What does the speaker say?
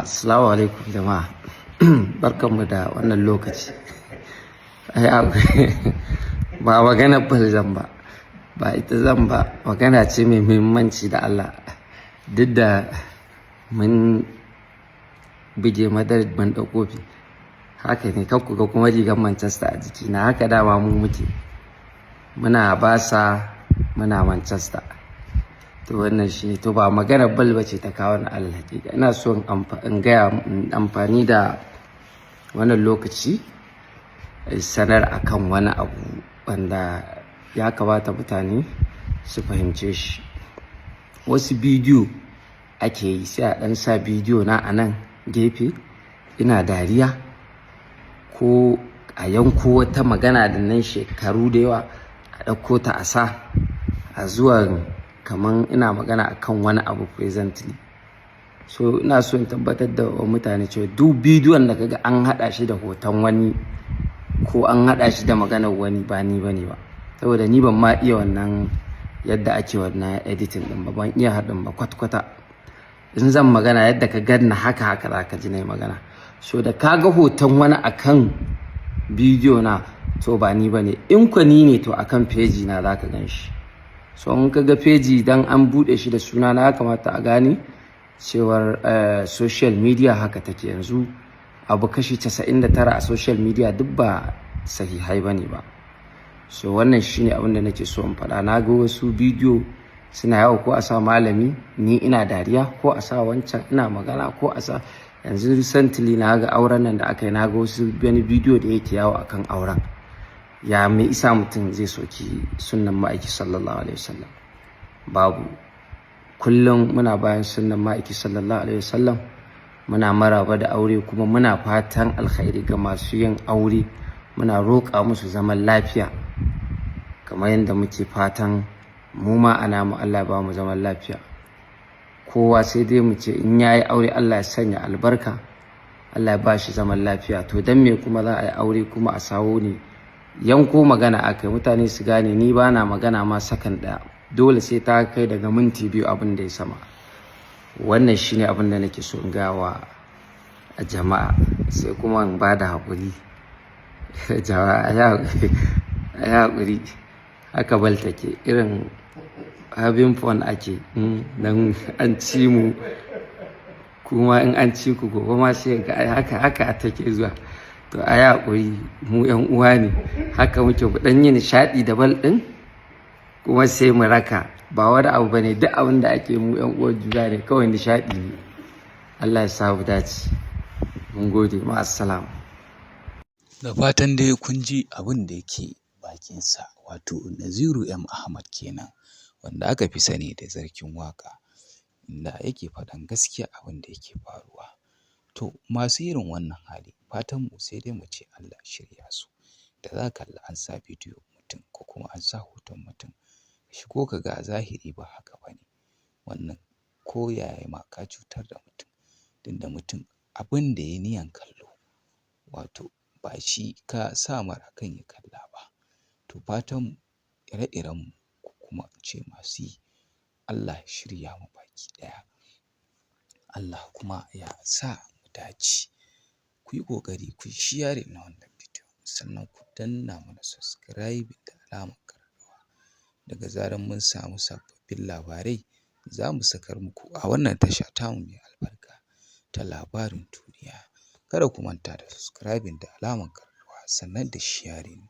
Assalamu alaikum jama'a. Barkanmu da wannan lokaci. Ba magana zan ba, ba ita zan ba, magana ce mai muhimmanci da Allah. Duk da mun buge Madrid mun ɗau kofi. Haka ne, kan ku ga kuma rigar Manchester a jikina. Haka dama mu muke. Muna Barca, muna Manchester. To wannan shi ne, to ba maganar bal ba ce ta kawo ni Allah hakika. Ina so in gaya amfani da wannan lokaci sanar akan wani abu wanda ya kamata mutane su fahimce shi. Wasu bidiyo ake yi, sai a ɗan sa bidiyo na a nan gefe ina dariya, ko a yanko wata magana da nan shekaru da yawa a ɗauko ta a sa a zuwa kaman ina magana akan wani abu presently. So ina so in tabbatar da wa mutane cewa duk bidiyon da kaga an haɗa shi da hoton wani ko an haɗa shi da maganar wani ba ni bane ba. Saboda ni ban ma iya wannan yadda ake wannan editing ɗin ba, ban iya haɗin ba kwata-kwata. In zan magana yadda ka ganna haka za ka ji na yi magana. So da ka ga hoton wani akan bidiyo na, to ba ni bane. In kwa ni ne, to akan feji na za ka gan shi. So in ka ga feji dan an buɗe shi da suna na, ya kamata a gane cewar social media haka take yanzu. Abu kashi 99 a social media duk ba sahihai bane ba. So wannan shine abin da nake so in faɗa. Na ga wasu bidiyo suna yawo, ko a sa malami ni ina dariya, ko a sa wancan ina magana, ko a sa yanzu recently na ga auren nan da aka yi. Na ga wasu wani bidiyo da yake yawo akan auren. Ya mai isa mutum zai soki sunnan ma'aiki sallallahu alaihi wasallam? Babu. Kullum muna bayan sunnan ma'aiki sallallahu alaihi wasallam. Muna maraba da aure, kuma muna fatan alkhairi ga masu yin aure. Muna roƙa musu zaman lafiya kamar yadda muke fatan mu ma ana mu Allah ba mu zaman lafiya. Kowa sai dai mu ce in yayi aure Allah ya sanya albarka, Allah ya ba shi zaman lafiya. To dan me kuma za a yi aure kuma a sawo ne yanko magana akai? Mutane su gane ni ba na magana ma sakan ɗaya, dole sai ta kai daga minti 2 abin da ya sama. Wannan shine abin da nake so in gawa a jama'a, sai kuma in ba da haƙuri. Jama'a ya haƙuri, haka bal take, irin having fun ake. Dan an ci mu, kuma in an ci ku gobe ma sai ga haka take zuwa. To a yi haƙuri, mu 'yan uwa ne, haka muke mu ɗan yi nishaɗi da bal ɗin, kuma sai mu raka. Ba wani abu bane, duk abin da ake mu 'yan uwan juna ne, kawai nishaɗi ne. Allah ya sa mu dace. Mun gode, ma'assalam. Da fatan dai kun ji abin da yake bakinsa, wato Naziru M. Ahmad kenan, wanda aka fi sani da Sarkin Waƙa, inda yake faɗan gaskiya abin da yake faruwa. To masu irin wannan hali, fatan mu sai dai mu ce Allah shirya su. Da za ka kalla an sa bidiyo mutum, ko kuma an sa hoton mutum, ko ka ga a zahiri ba haka ba ne. Wannan ko yaya ma ka cutar da mutum, tunda mutum abin da ya niyan kallo, wato ba shi ka sa mara kan ya kalla ba. To fatan mu ire-iren mu, ko kuma in ce masu yi, Allah ya shirya mu baki ɗaya. Allah kuma ya sa mu dace. Ku yi ƙoƙari ku yi sharing na wannan bidiyo, sannan ku danna mana subscribe da alamar ƙararrawa. Daga zarar mun samu sababbin labarai, za mu sakar muku a wannan tasha tamu mai albarka ta Labarin Duniya. Kada ku manta da subscribing da alamar ƙararrawa, sannan da sharing.